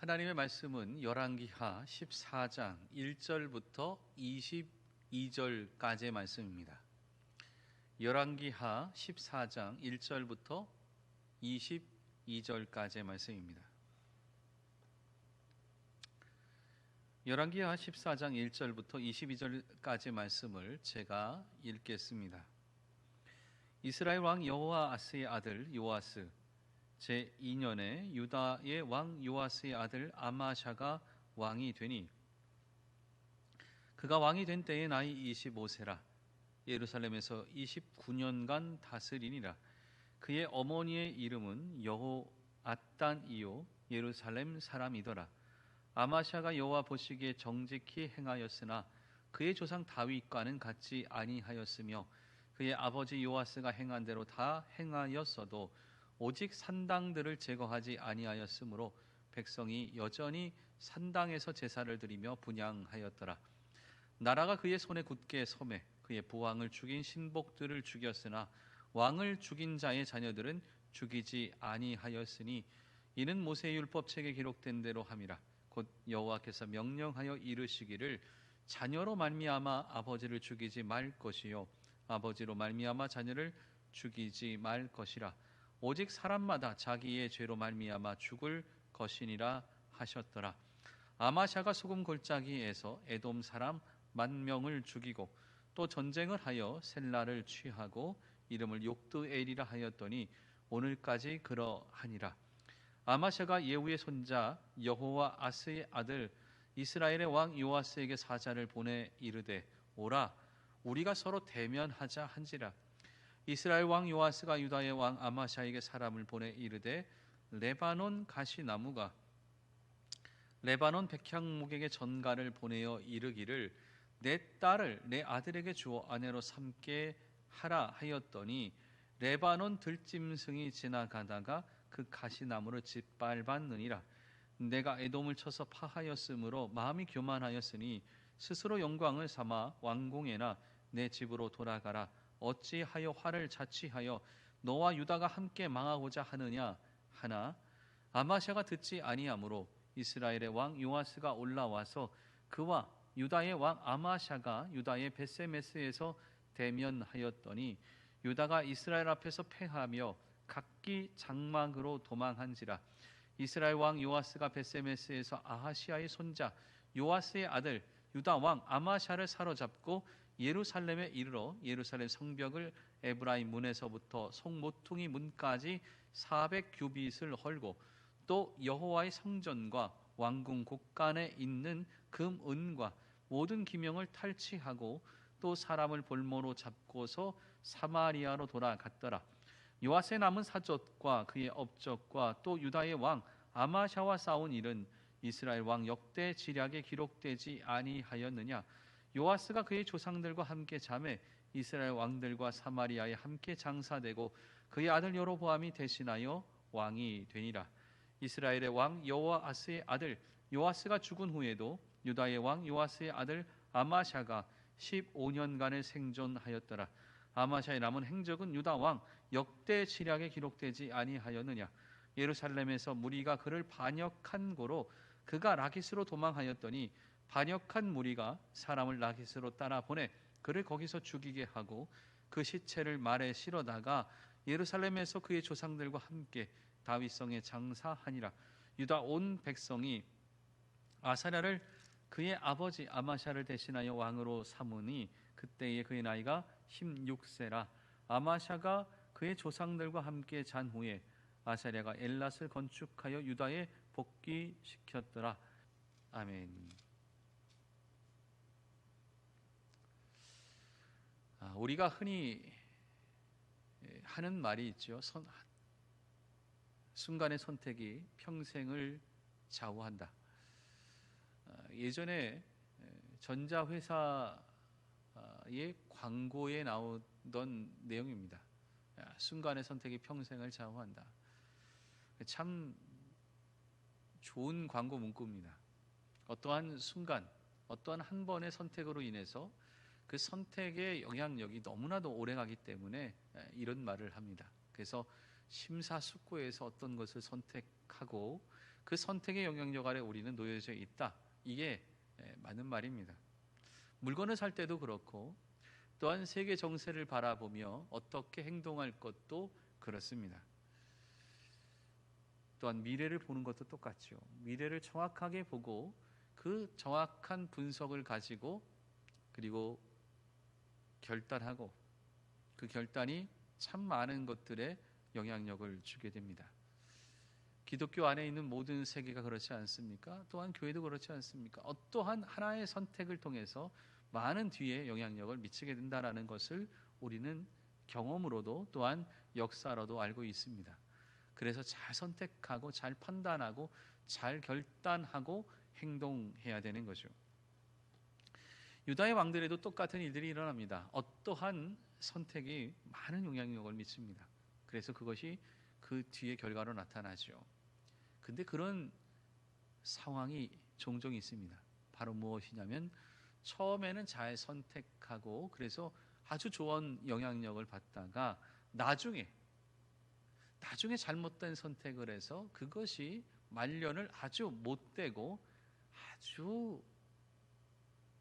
하나님의 말씀은 열왕기하 14장 1절부터 22절까지의 말씀입니다. 열왕기하 14장 1절부터 22절까지의 말씀입니다. 열왕기하 14장 1절부터 22절까지의 말씀을 제가 읽겠습니다. 이스라엘 왕 여호아스의 아들 요아스 제2년에 유다의 왕 요아스의 아들 아마샤가 왕이 되니 그가 왕이 된 때에 나이 25세라. 예루살렘에서 29년간 다스리니라. 그의 어머니의 이름은 여호앗단이요 예루살렘 사람이더라. 아마샤가 여호와 보시기에 정직히 행하였으나 그의 조상 다윗과는 같지 아니하였으며 그의 아버지 요아스가 행한 대로 다 행하였어도 오직 산당들을 제거하지 아니하였으므로 백성이 여전히 산당에서 제사를 드리며 분향하였더라. 나라가 그의 손에 굳게 섬에 그의 부왕을 죽인 신복들을 죽였으나 왕을 죽인 자의 자녀들은 죽이지 아니하였으니 이는 모세의 율법책에 기록된 대로 함이라. 곧 여호와께서 명령하여 이르시기를 자녀로 말미암아 아버지를 죽이지 말 것이요 아버지로 말미암아 자녀를 죽이지 말 것이라. 오직 사람마다 자기의 죄로 말미암아 죽을 것이니라 하셨더라. 아마샤가 소금 골짜기에서 에돔 사람 10,000명을 죽이고 또 전쟁을 하여 셀라를 취하고 이름을 욕드엘이라 하였더니 오늘까지 그러하니라. 아마샤가 예후의 손자 여호와아스의 아들 이스라엘의 왕 요아스에게 사자를 보내 이르되 오라 우리가 서로 대면하자 한지라. 이스라엘 왕 요아스가 유다의 왕 아마샤에게 사람을 보내 이르되 레바논 가시나무가 레바논 백향목에게 전가를 보내어 이르기를 내 딸을 내 아들에게 주어 아내로 삼게 하라 하였더니 레바논 들짐승이 지나가다가 그 가시나무를 짓밟았느니라. 내가 에돔을 쳐서 파하였으므로 마음이 교만하였으니 스스로 영광을 삼아 왕궁에나 내 집으로 돌아가라. 어찌하여 화를 자취하여 너와 유다가 함께 망하고자 하느냐 하나 아마샤가 듣지 아니하므로 이스라엘의 왕 요아스가 올라와서 그와 유다의 왕 아마샤가 유다의 벳세메스에서 대면하였더니 유다가 이스라엘 앞에서 패하며 각기 장막으로 도망한지라. 이스라엘 왕 요아스가 벳세메스에서 아하시아의 손자 요아스의 아들 유다 왕 아마샤를 사로잡고 예루살렘에 이르러 예루살렘 성벽을 에브라임 문에서부터 송모퉁이 문까지 400규빗을 헐고 또 여호와의 성전과 왕궁 곳간에 있는 금 은과 모든 기명을 탈취하고 또 사람을 볼모로 잡고서 사마리아로 돌아갔더라. 요아스의 남은 사족과 그의 업적과 또 유다의 왕 아마샤와 싸운 일은 이스라엘 왕 역대 지략에 기록되지 아니하였느냐. 요아스가 그의 조상들과 함께 잠에 이스라엘 왕들과 사마리아에 함께 장사되고 그의 아들 여로보암이 대신하여 왕이 되니라. 이스라엘의 왕 여호아스의 아들 요아스가 죽은 후에도 유다의 왕 요아스의 아들 아마샤가 15년간을 생존하였더라. 아마샤의 남은 행적은 유다 왕 역대 지략에 기록되지 아니하였느냐. 예루살렘에서 무리가 그를 반역한 고로 그가 라기스로 도망하였더니 반역한 무리가 사람을 라기스로 따라 보내 그를 거기서 죽이게 하고 그 시체를 말에 실어다가 예루살렘에서 그의 조상들과 함께 다윗성에 장사하니라. 유다 온 백성이 아사랴를 그의 아버지 아마샤를 대신하여 왕으로 삼으니 그때에 그의 나이가 16세라. 아마샤가 그의 조상들과 함께 잔 후에 아사랴가 엘랏을 건축하여 유다에 복귀시켰더라. 아멘. 우리가 흔히 하는 말이 있죠. 순간의 선택이 평생을 좌우한다. 예전에 전자회사의 광고에 나오던 내용입니다. 순간의 선택이 평생을 좌우한다. 참 좋은 광고 문구입니다. 어떠한 순간, 어떠한 한 번의 선택으로 인해서 그 선택의 영향력이 너무나도 오래가기 때문에 이런 말을 합니다. 그래서 심사숙고해서 어떤 것을 선택하고 그 선택의 영향력 아래 우리는 놓여져 있다. 이게 맞는 말입니다. 물건을 살 때도 그렇고 또한 세계 정세를 바라보며 어떻게 행동할 것도 그렇습니다. 또한 미래를 보는 것도 똑같죠. 미래를 정확하게 보고 그 정확한 분석을 가지고 그리고 결단하고 그 결단이 참 많은 것들에 영향력을 주게 됩니다. 기독교 안에 있는 모든 세계가 그렇지 않습니까? 또한 교회도 그렇지 않습니까? 어떠한 하나의 선택을 통해서 많은 뒤에 영향력을 미치게 된다는 것을 우리는 경험으로도 또한 역사로도 알고 있습니다. 그래서 잘 선택하고 잘 판단하고 잘 결단하고 행동해야 되는 거죠. 유다의 왕들에도 똑같은 일들이 일어납니다. 어떠한 선택이 많은 영향력을 미칩니다. 그래서 그것이 그 뒤의 결과로 나타나죠. 근데 그런 상황이 종종 있습니다. 바로 무엇이냐면 처음에는 잘 선택하고 그래서 아주 좋은 영향력을 받다가 나중에 잘못된 선택을 해서 그것이 말년을 아주 못되고 아주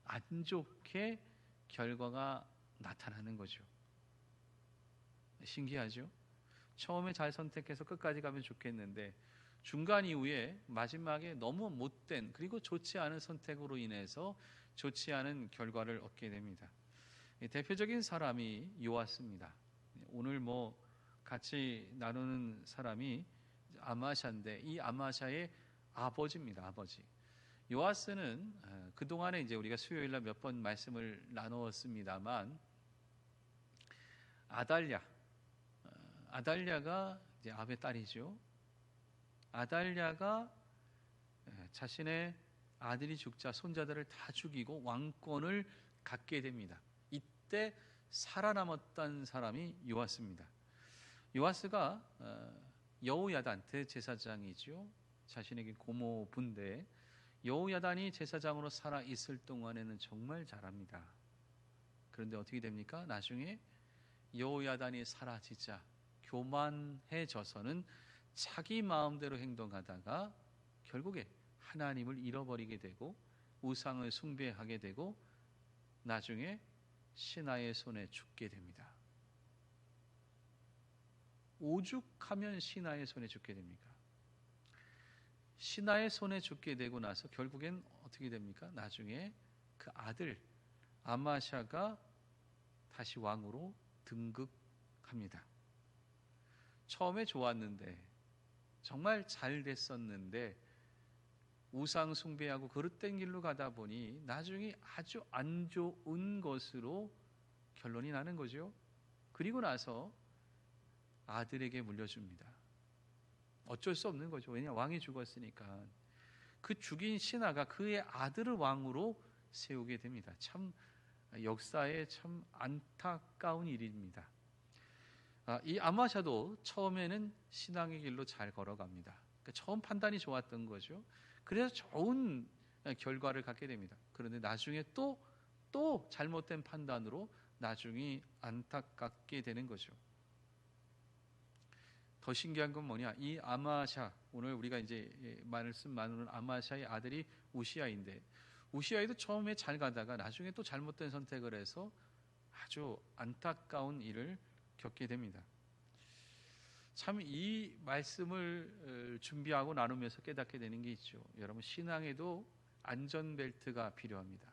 안 좋게 결과가 나타나는 거죠. 신기하죠? 처음에 잘 선택해서 끝까지 가면 좋겠는데 중간 이후에 마지막에 너무 못된 그리고 좋지 않은 선택으로 인해서 좋지 않은 결과를 얻게 됩니다. 대표적인 사람이 요아스입니다. 오늘 같이 나누는 사람이 아마샤인데 이 아마샤의 아버지입니다. 아버지. 요아스는 그동안에 이제 우리가 수요일날 몇 번 말씀을 나누었습니다만 아달랴가 이제 아합의 딸이죠. 아달랴가 자신의 아들이 죽자 손자들을 다 죽이고 왕권을 갖게 됩니다. 이때 살아남았던 사람이 요아스입니다. 요아스가 여호야단 대제사장이죠. 자신에게 고모부인데 여호야단이 제사장으로 살아 있을 동안에는 정말 잘합니다. 그런데 어떻게 됩니까? 나중에 여호야단이 사라지자 교만해져서는 자기 마음대로 행동하다가 결국에 하나님을 잃어버리게 되고 우상을 숭배하게 되고 나중에 신하의 손에 죽게 됩니다. 오죽하면 신하의 손에 죽게 됩니까? 신하의 손에 죽게 되고 나서 결국엔 어떻게 됩니까? 나중에 그 아들 아마샤가 다시 왕으로 등극합니다. 처음에 좋았는데 정말 잘 됐었는데 우상 숭배하고 그릇된 길로 가다 보니 나중에 아주 안 좋은 것으로 결론이 나는 거죠. 그리고 나서 아들에게 물려줍니다. 어쩔 수 없는 거죠. 왜냐 왕이 죽었으니까. 그 죽인 신하가 그의 아들을 왕으로 세우게 됩니다. 참 역사에 참 안타까운 일입니다. 이 아마샤도 처음에는 신앙의 길로 잘 걸어갑니다. 그러니까 처음 판단이 좋았던 거죠. 그래서 좋은 결과를 갖게 됩니다. 그런데 나중에 또 잘못된 판단으로 나중에 안타깝게 되는 거죠. 더 신기한 건 뭐냐? 이 아마샤, 오늘 우리가 이제 말씀 나누는 아마샤의 아들이 우시아인데 우시아이도 처음에 잘 가다가 나중에 또 잘못된 선택을 해서 아주 안타까운 일을 겪게 됩니다. 참 이 말씀을 준비하고 나누면서 깨닫게 되는 게 있죠. 여러분 신앙에도 안전벨트가 필요합니다.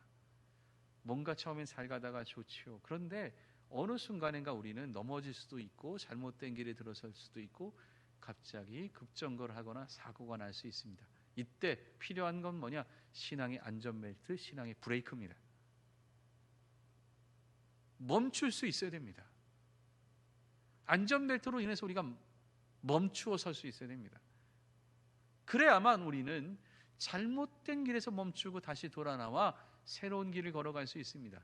뭔가 처음엔 잘 가다가 좋지요. 그런데 어느 순간인가 우리는 넘어질 수도 있고 잘못된 길에 들어설 수도 있고 갑자기 급정거를 하거나 사고가 날 수 있습니다. 이때 필요한 건 뭐냐? 신앙의 안전벨트, 신앙의 브레이크입니다. 멈출 수 있어야 됩니다. 안전벨트로 인해서 우리가 멈추어 설 수 있어야 됩니다. 그래야만 우리는 잘못된 길에서 멈추고 다시 돌아나와 새로운 길을 걸어갈 수 있습니다.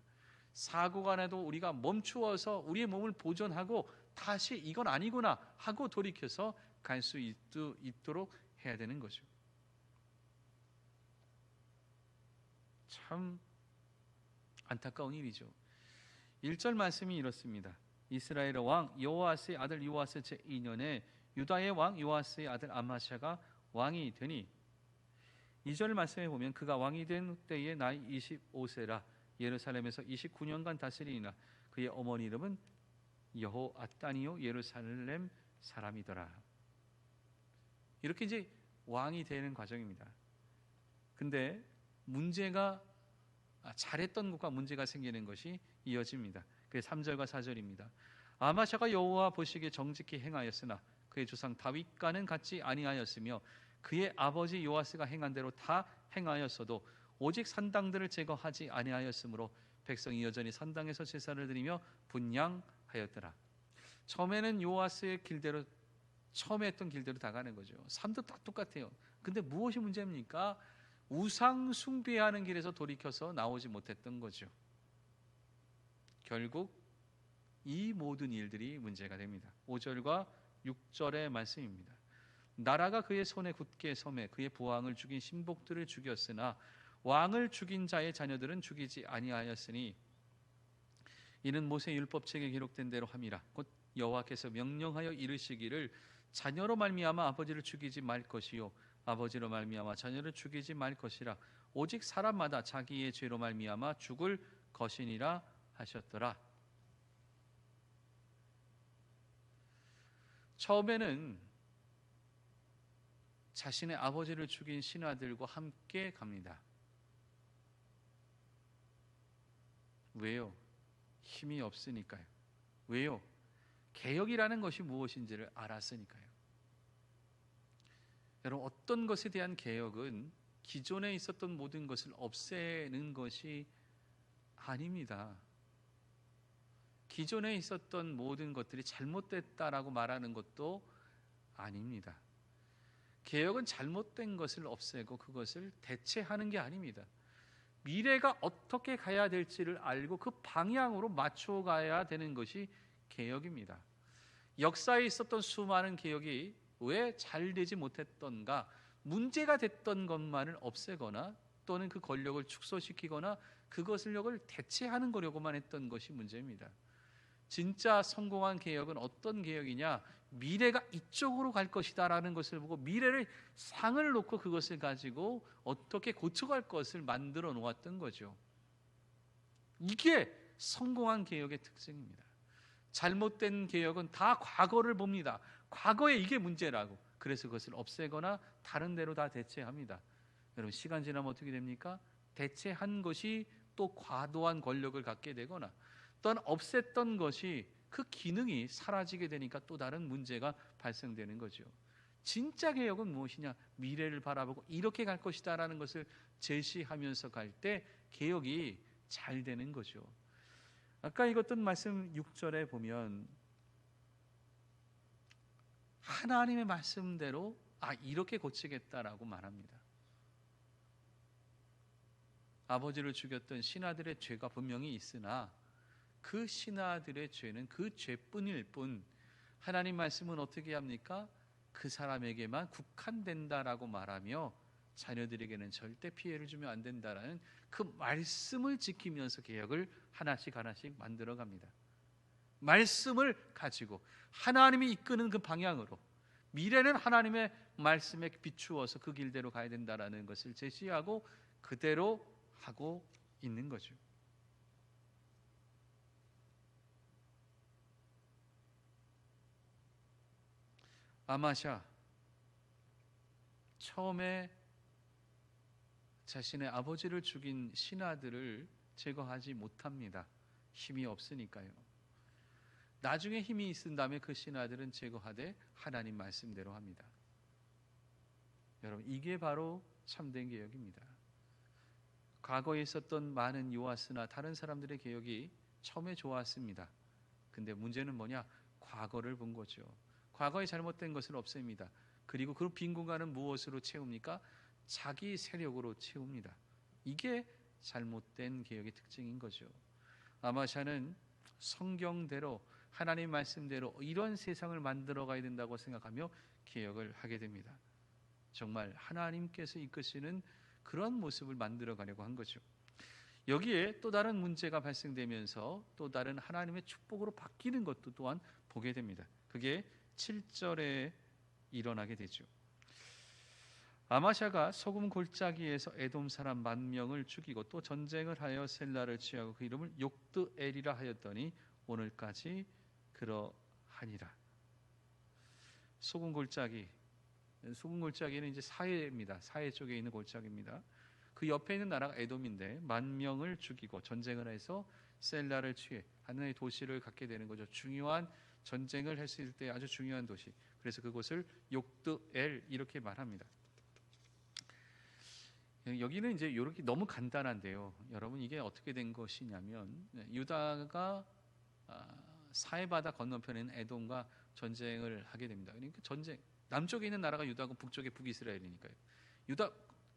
사고가 나도 우리가 멈추어서 우리의 몸을 보존하고 다시 이건 아니구나 하고 돌이켜서 갈 수 있도록 해야 되는 거죠. 참 안타까운 일이죠. 1절 말씀이 이렇습니다. 이스라엘의 왕 여호아스의 아들 요아스 제2년에 유다의 왕 요아스의 아들 아마샤가 왕이 되니 2절 말씀에 보면 그가 왕이 된 때에 나이 25세라 예루살렘에서 29년간 다스리니라. 그의 어머니 이름은 여호앗단이요 예루살렘 사람이더라. 이렇게 이제 왕이 되는 과정입니다. 근데 문제가 잘했던 것과 문제가 생기는 것이 이어집니다. 그게 3절과 4절입니다. 아마샤가 여호와 보시기에 정직히 행하였으나 그의 조상 다윗과는 같지 아니하였으며 그의 아버지 요아스가 행한 대로 다 행하였어도 오직 산당들을 제거하지 아니하였으므로 백성이 여전히 산당에서 제사를 드리며 분향하였더라. 처음에는 요아스의 길대로 처음에 했던 길대로 다 가는 거죠. 삶도 다 똑같아요. 근데 무엇이 문제입니까? 우상 숭배하는 길에서 돌이켜서 나오지 못했던 거죠. 결국 이 모든 일들이 문제가 됩니다. 5절과 6절의 말씀입니다. 나라가 그의 손에 굳게 섬에 그의 부왕을 죽인 신복들을 죽였으나 왕을 죽인 자의 자녀들은 죽이지 아니하였으니 이는 모세 율법책에 기록된 대로 함이라. 곧 여호와께서 명령하여 이르시기를 자녀로 말미암아 아버지를 죽이지 말 것이요 아버지로 말미암아 자녀를 죽이지 말 것이라. 오직 사람마다 자기의 죄로 말미암아 죽을 것이니라 하셨더라. 처음에는 자신의 아버지를 죽인 신하들과 함께 갑니다. 왜요? 힘이 없으니까요. 왜요? 개혁이라는 것이 무엇인지를 알았으니까요. 여러분, 어떤 것에 대한 개혁은 기존에 있었던 모든 것을 없애는 것이 아닙니다. 기존에 있었던 모든 것들이 잘못됐다라고 말하는 것도 아닙니다. 개혁은 잘못된 것을 없애고 그것을 대체하는 게 아닙니다. 미래가 어떻게 가야 될지를 알고 그 방향으로 맞춰가야 되는 것이 개혁입니다. 역사에 있었던 수많은 개혁이 왜 잘 되지 못했던가, 문제가 됐던 것만을 없애거나 또는 그 권력을 축소시키거나 그것을 대체하는 거려고만 했던 것이 문제입니다. 진짜 성공한 개혁은 어떤 개혁이냐? 미래가 이쪽으로 갈 것이다 라는 것을 보고 미래를 상을 놓고 그것을 가지고 어떻게 고쳐갈 것을 만들어 놓았던 거죠. 이게 성공한 개혁의 특징입니다. 잘못된 개혁은 다 과거를 봅니다. 과거에 이게 문제라고. 그래서 그것을 없애거나 다른 데로 다 대체합니다. 여러분, 시간 지나면 어떻게 됩니까? 대체한 것이 또 과도한 권력을 갖게 되거나 또는 없앴던 것이 그 기능이 사라지게 되니까 또 다른 문제가 발생되는 거죠. 진짜 개혁은 무엇이냐? 미래를 바라보고 이렇게 갈 것이다 라는 것을 제시하면서 갈 때 개혁이 잘 되는 거죠. 아까 읽었던 말씀 6절에 보면 하나님의 말씀대로 이렇게 고치겠다라고 말합니다. 아버지를 죽였던 신하들의 죄가 분명히 있으나 그 신하들의 죄는 그 죄뿐일 뿐, 하나님 말씀은 어떻게 합니까? 그 사람에게만 국한된다라고 말하며 자녀들에게는 절대 피해를 주면 안 된다라는 그 말씀을 지키면서 개혁을 하나씩 하나씩 만들어 갑니다. 말씀을 가지고 하나님이 이끄는 그 방향으로, 미래는 하나님의 말씀에 비추어서 그 길대로 가야 된다라는 것을 제시하고 그대로 하고 있는 거죠. 아마샤, 처음에 자신의 아버지를 죽인 신하들을 제거하지 못합니다. 힘이 없으니까요. 나중에 힘이 있은 다음에 그 신하들은 제거하되 하나님 말씀대로 합니다. 여러분, 이게 바로 참된 개혁입니다. 과거에 있었던 많은 요아스나 다른 사람들의 개혁이 처음에 좋았습니다. 근데 문제는 뭐냐? 과거를 본 거죠. 과거에 잘못된 것을 없앱니다. 그리고 그 빈 공간은 무엇으로 채웁니까? 자기 세력으로 채웁니다. 이게 잘못된 개혁의 특징인 거죠. 아마샤는 성경대로 하나님 말씀대로 이런 세상을 만들어 가야 된다고 생각하며 개혁을 하게 됩니다. 정말 하나님께서 이끄시는 그런 모습을 만들어 가려고 한 거죠. 여기에 또 다른 문제가 발생되면서 또 다른 하나님의 축복으로 바뀌는 것도 또한 보게 됩니다. 그게 7절의 일어나게 되죠. 아마샤가 소금 골짜기에서 에돔 사람 10,000명을 죽이고 또 전쟁을 하여 셀라를 취하고 그 이름을 욕드엘이라 하였더니 오늘까지 그러하니라. 소금 골짜기는 이제 사해입니다. 사해 쪽에 있는 골짜기입니다. 그 옆에 있는 나라가 에돔인데 10,000명을 죽이고 전쟁을 해서 셀라를 취해 하나의 도시를 갖게 되는 거죠. 중요한 전쟁을 했을 때 아주 중요한 도시. 그래서 그곳을 욕드엘 이렇게 말합니다. 여기는 이제 이렇게 너무 간단한데요. 여러분 이게 어떻게 된 것이냐면 유다가 사해바다 건너편에 있는 에돔과 전쟁을 하게 됩니다. 그러니까 전쟁 남쪽에 있는 나라가 유다고 북쪽에 북이스라엘이니까요. 유다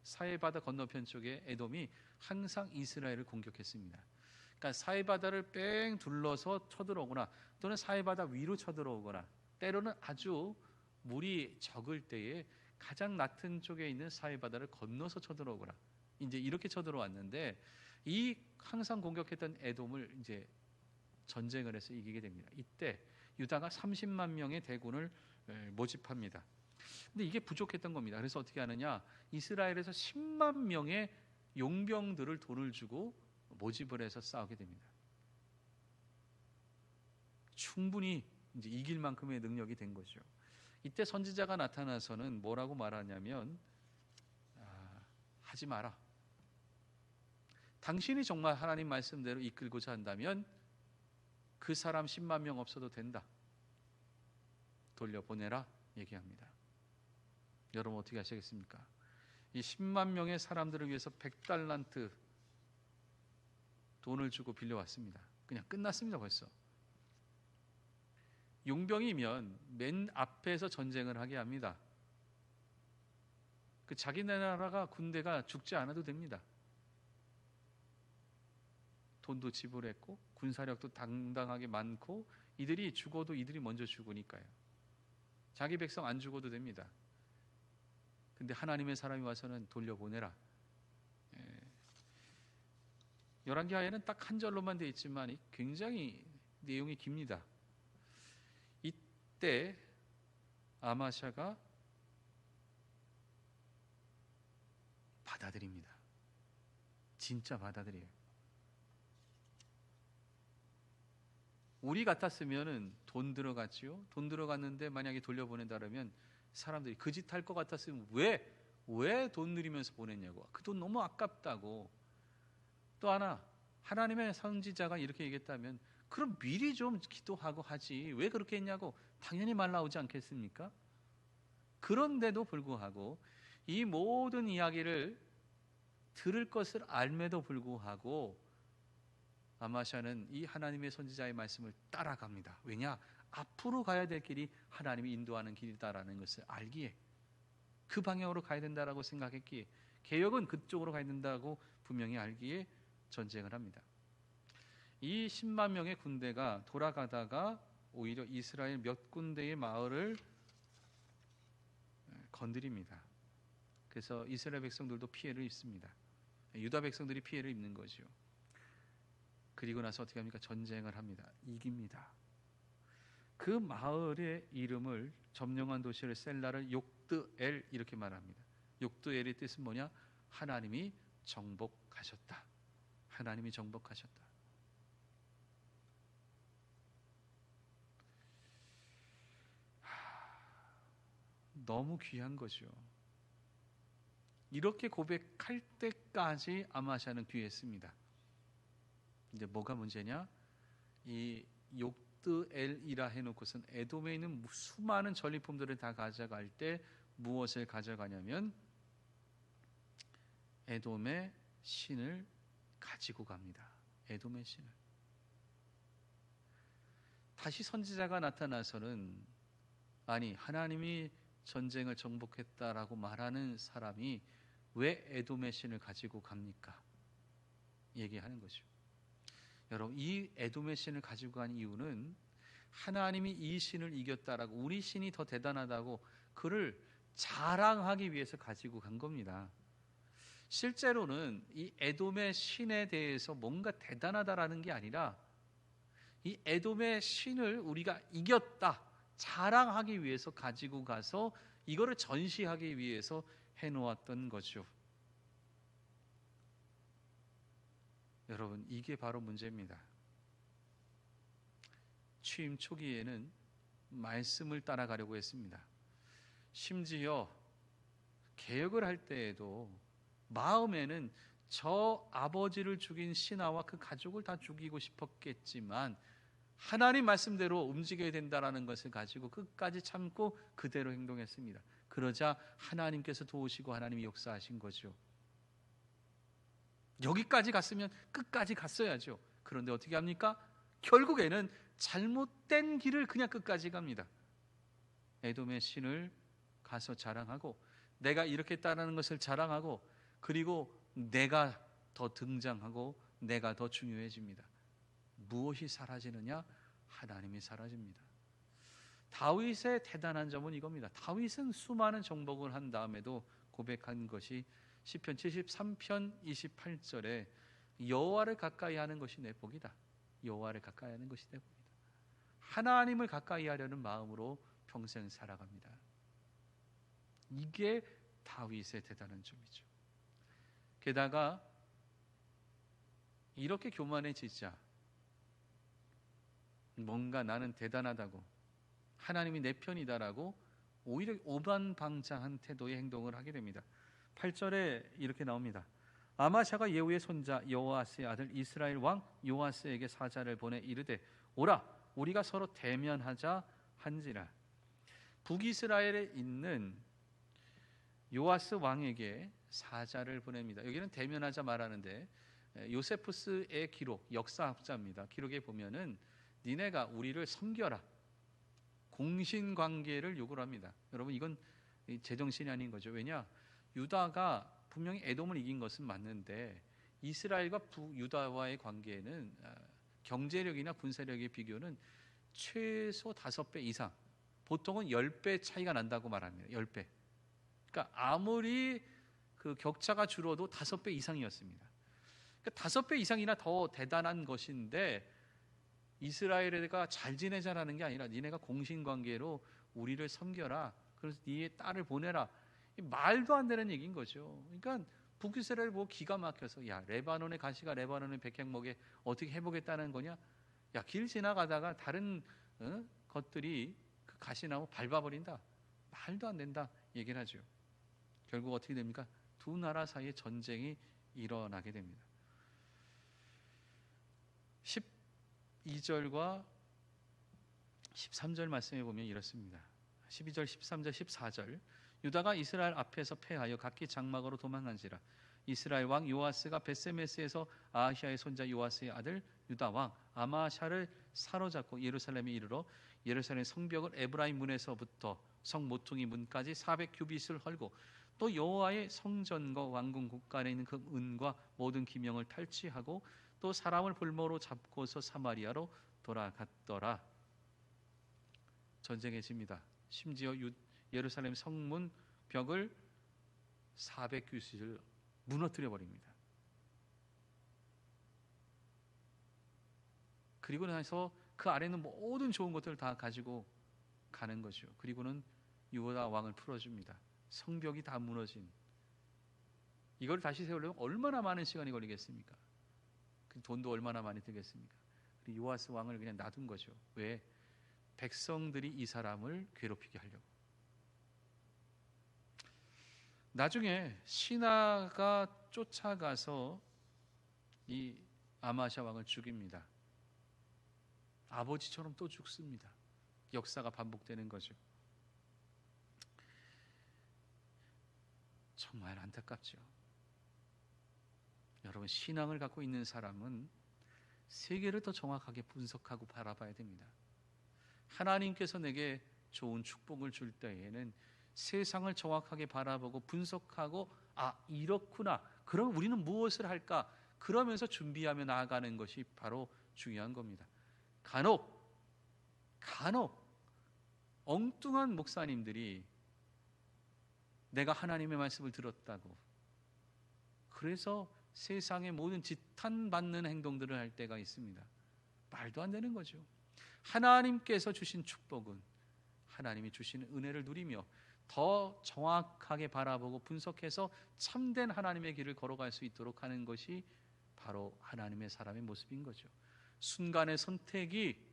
사해바다 건너편 쪽에 에돔이 항상 이스라엘을 공격했습니다. 그러니까 사해바다를 뺑 둘러서 쳐들어오거나 또는 사해바다 위로 쳐들어오거나 때로는 아주 물이 적을 때에 가장 낮은 쪽에 있는 사해바다를 건너서 쳐들어오거나 이제 이렇게 쳐들어왔는데 이 항상 공격했던 에돔을 이제 전쟁을 해서 이기게 됩니다. 이때 유다가 30만 명의 대군을 모집합니다. 근데 이게 부족했던 겁니다. 그래서 어떻게 하느냐? 이스라엘에서 10만 명의 용병들을 돈을 주고 모집을 해서 싸우게 됩니다. 충분히 이제 이길 만큼의 능력이 된 거죠. 이때 선지자가 나타나서는 뭐라고 말하냐면 하지 마라. 당신이 정말 하나님 말씀대로 이끌고자 한다면 그 사람 10만 명 없어도 된다. 돌려보내라 얘기합니다. 여러분 어떻게 하시겠습니까? 이 10만 명의 사람들을 위해서 100달란트 돈을 주고 빌려왔습니다. 그냥 끝났습니다. 벌써. 용병이면 맨 앞에서 전쟁을 하게 합니다. 그 자기 나라가 군대가 죽지 않아도 됩니다. 돈도 지불했고 군사력도 당당하게 많고 이들이 죽어도 이들이 먼저 죽으니까요. 자기 백성 안 죽어도 됩니다. 근데 하나님의 사람이 와서는 돌려보내라. 열왕기하에는 딱 한 절로만 되어 있지만 굉장히 내용이 깁니다. 이때 아마샤가 받아들입니다. 진짜 받아들여요. 우리 같았으면은 돈 들어갔지요. 돈 들어갔는데 만약에 돌려보낸다 그러면 사람들이 그 짓 할 것 같았으면 왜 돈 들이면서 보냈냐고. 그 돈 너무 아깝다고. 또 하나 하나님의 선지자가 이렇게 얘기했다면 그럼 미리 좀 기도하고 하지 왜 그렇게 했냐고 당연히 말 나오지 않겠습니까? 그런데도 불구하고 이 모든 이야기를 들을 것을 알매도 불구하고 아마샤는 이 하나님의 선지자의 말씀을 따라갑니다. 왜냐? 앞으로 가야 될 길이 하나님이 인도하는 길이다라는 것을 알기에 그 방향으로 가야 된다라고 생각했기에 개혁은 그쪽으로 가야 된다고 분명히 알기에 전쟁을 합니다. 이 10만 명의 군대가 돌아가다가 오히려 이스라엘 몇 군데의 마을을 건드립니다. 그래서 이스라엘 백성들도 피해를 입습니다. 유다 백성들이 피해를 입는 거죠. 그리고 나서 어떻게 합니까? 전쟁을 합니다. 이깁니다. 그 마을의 이름을 점령한 도시를 셀라를 욕드엘 이렇게 말합니다. 욕드엘의 뜻은 뭐냐? 하나님이 정복하셨다. 하나님이 정복하셨다. 너무 귀한 거죠. 이렇게 고백할 때까지 아마샤는 귀했습니다. 이제 뭐가 문제냐? 이 욕드엘이라 해놓고선 에돔에 있는 수많은 전리품들을 다 가져갈 때 무엇을 가져가냐면 에돔의 신을 가지고 갑니다. 에돔의 신을. 다시 선지자가 나타나서는 아니 하나님이 전쟁을 정복했다라고 말하는 사람이 왜 에돔의 신을 가지고 갑니까? 얘기하는 거죠. 여러분 이 에돔의 신을 가지고 간 이유는 하나님이 이 신을 이겼다라고 우리 신이 더 대단하다고 그를 자랑하기 위해서 가지고 간 겁니다. 실제로는 이 에돔의 신에 대해서 뭔가 대단하다라는 게 아니라 이 에돔의 신을 우리가 이겼다 자랑하기 위해서 가지고 가서 이거를 전시하기 위해서 해놓았던 거죠. 여러분, 이게 바로 문제입니다. 취임 초기에는 말씀을 따라가려고 했습니다. 심지어 개혁을 할 때에도 마음에는 저 아버지를 죽인 신하와 그 가족을 다 죽이고 싶었겠지만 하나님 말씀대로 움직여야 된다는 것을 가지고 끝까지 참고 그대로 행동했습니다. 그러자 하나님께서 도우시고 하나님이 역사하신 거죠. 여기까지 갔으면 끝까지 갔어야죠. 그런데 어떻게 합니까? 결국에는 잘못된 길을 그냥 끝까지 갑니다. 에돔의 신을 가서 자랑하고 내가 이렇게 했다는 것을 자랑하고 그리고 내가 더 등장하고 내가 더 중요해집니다. 무엇이 사라지느냐? 하나님이 사라집니다. 다윗의 대단한 점은 이겁니다. 다윗은 수많은 정복을 한 다음에도 고백한 것이 시편 73편 28절에 여호와를 가까이 하는 것이 내 복이다. 여호와를 가까이 하는 것이 내 복이다. 하나님을 가까이 하려는 마음으로 평생 살아갑니다. 이게 다윗의 대단한 점이죠. 게다가 이렇게 교만해지자 뭔가 나는 대단하다고 하나님이 내 편이다라고 오히려 오반방자한 태도의 행동을 하게 됩니다. 8절에 이렇게 나옵니다. 아마샤가 예후의 손자 여호아스의 아들 이스라엘 왕 요아스에게 사자를 보내 이르되 오라 우리가 서로 대면하자 한지라. 북이스라엘에 있는 요아스 왕에게 사자를 보냅니다. 여기는 대면하자 말하는데 요세푸스의 기록, 역사학자입니다. 기록에 보면은 니네가 우리를 섬겨라, 공신관계를 요구를 합니다. 여러분 이건 제정신이 아닌 거죠. 왜냐? 유다가 분명히 에돔을 이긴 것은 맞는데 이스라엘과 북유다와의 관계는 경제력이나 군사력의 비교는 최소 5배 이상, 보통은 10배 차이가 난다고 말합니다. 10배. 그러니까 아무리 그 격차가 줄어도 5배 이상이었습니다. 그러니까 5배 이상이나 더 대단한 것인데 이스라엘과 잘 지내자라는 게 아니라 니네가 공신관계로 우리를 섬겨라. 그래서 니의 딸을 보내라. 말도 안 되는 얘기인 거죠. 그러니까 북이스라엘 보고 기가 막혀서 야 레바논의 가시가 레바논의 백향목에 어떻게 해보겠다는 거냐? 야 길 지나가다가 다른 것들이 그 가시나무 밟아버린다. 말도 안 된다 얘기를 하죠. 결국 어떻게 됩니까? 두 나라 사이에 전쟁이 일어나게 됩니다. 12절과 13절 말씀에 보면 이렇습니다. 12절, 13절, 14절 유다가 이스라엘 앞에서 패하여 각기 장막으로 도망한지라. 이스라엘 왕 요아스가 베세메스에서 아하시아의 손자 요아스의 아들 유다 왕 아마샤를 사로잡고 예루살렘에 이르러 예루살렘 성벽을 에브라임 문에서부터 성 모퉁이 문까지 400규빗을 헐고 또 여호와의 성전과 왕궁 곳간에 있는 그 은과 모든 기명을 탈취하고 또 사람을 볼모로 잡고서 사마리아로 돌아갔더라. 전쟁에 집니다. 심지어 예루살렘 성문 벽을 400규빗을 무너뜨려 버립니다. 그리고 나서 그 아래는 모든 좋은 것들을 다 가지고 가는 거죠. 그리고는 유다 왕을 풀어줍니다. 성벽이 다 무너진, 이걸 다시 세우려면 얼마나 많은 시간이 걸리겠습니까? 그 돈도 얼마나 많이 들겠습니까? 요아스 왕을 그냥 놔둔 거죠. 왜? 백성들이 이 사람을 괴롭히게 하려고. 나중에 신하가 쫓아가서 이 아마샤 왕을 죽입니다. 아버지처럼 또 죽습니다. 역사가 반복되는 거죠. 정말 안타깝죠. 여러분 신앙을 갖고 있는 사람은 세계를 더 정확하게 분석하고 바라봐야 됩니다. 하나님께서 내게 좋은 축복을 줄 때에는 세상을 정확하게 바라보고 분석하고 이렇구나. 그럼 우리는 무엇을 할까? 그러면서 준비하며 나아가는 것이 바로 중요한 겁니다. 간혹 엉뚱한 목사님들이 내가 하나님의 말씀을 들었다고 그래서 세상의 모든 지탄받는 행동들을 할 때가 있습니다. 말도 안 되는 거죠. 하나님께서 주신 축복은 하나님이 주시는 은혜를 누리며 더 정확하게 바라보고 분석해서 참된 하나님의 길을 걸어갈 수 있도록 하는 것이 바로 하나님의 사람의 모습인 거죠. 순간의 선택이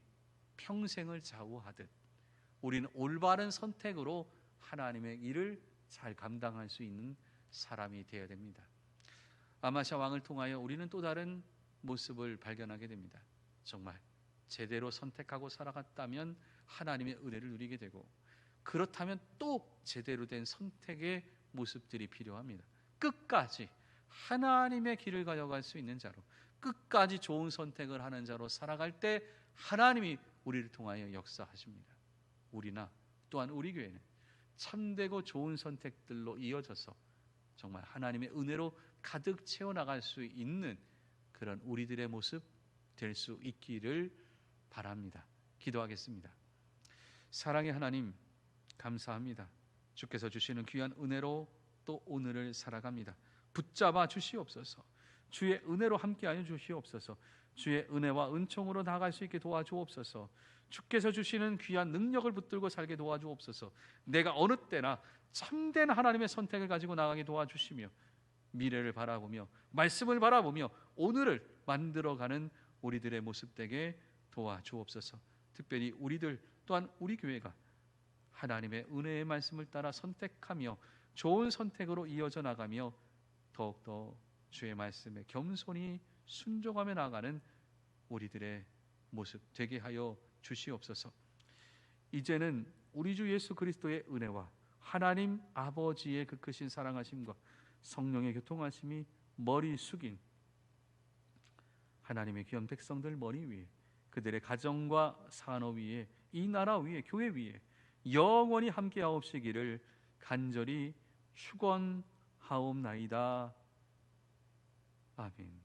평생을 좌우하듯 우리는 올바른 선택으로 하나님의 일을 잘 감당할 수 있는 사람이 되어야 됩니다. 아마샤 왕을 통하여 우리는 또 다른 모습을 발견하게 됩니다. 정말 제대로 선택하고 살아갔다면 하나님의 은혜를 누리게 되고, 그렇다면 또 제대로 된 선택의 모습들이 필요합니다. 끝까지 하나님의 길을 가져갈 수 있는 자로, 끝까지 좋은 선택을 하는 자로 살아갈 때 하나님이 우리를 통하여 역사하십니다. 우리나 또한 우리 교회는 참되고 좋은 선택들로 이어져서 정말 하나님의 은혜로 가득 채워나갈 수 있는 그런 우리들의 모습 될 수 있기를 바랍니다. 기도하겠습니다. 사랑의 하나님, 감사합니다. 주께서 주시는 귀한 은혜로 또 오늘을 살아갑니다. 붙잡아 주시옵소서. 주의 은혜로 함께하여 주시옵소서. 주의 은혜와 은총으로 나아갈 수 있게 도와주옵소서. 주께서 주시는 귀한 능력을 붙들고 살게 도와주옵소서. 내가 어느 때나 참된 하나님의 선택을 가지고 나가게 도와주시며, 미래를 바라보며 말씀을 바라보며 오늘을 만들어가는 우리들의 모습 되게 도와주옵소서. 특별히 우리들 또한 우리 교회가 하나님의 은혜의 말씀을 따라 선택하며 좋은 선택으로 이어져 나가며 더욱더 주의 말씀에 겸손히 순종하며 나가는 우리들의 모습 되게 하여 주시옵소서. 이제는 우리 주 예수 그리스도의 은혜와 하나님 아버지의 그 크신 사랑하심과 성령의 교통하심이 머리 숙인 하나님의 귀한 백성들 머리 위에, 그들의 가정과 산업 위에, 이 나라 위에, 교회 위에 영원히 함께하옵시기를 간절히 축원하옵나이다. 아멘.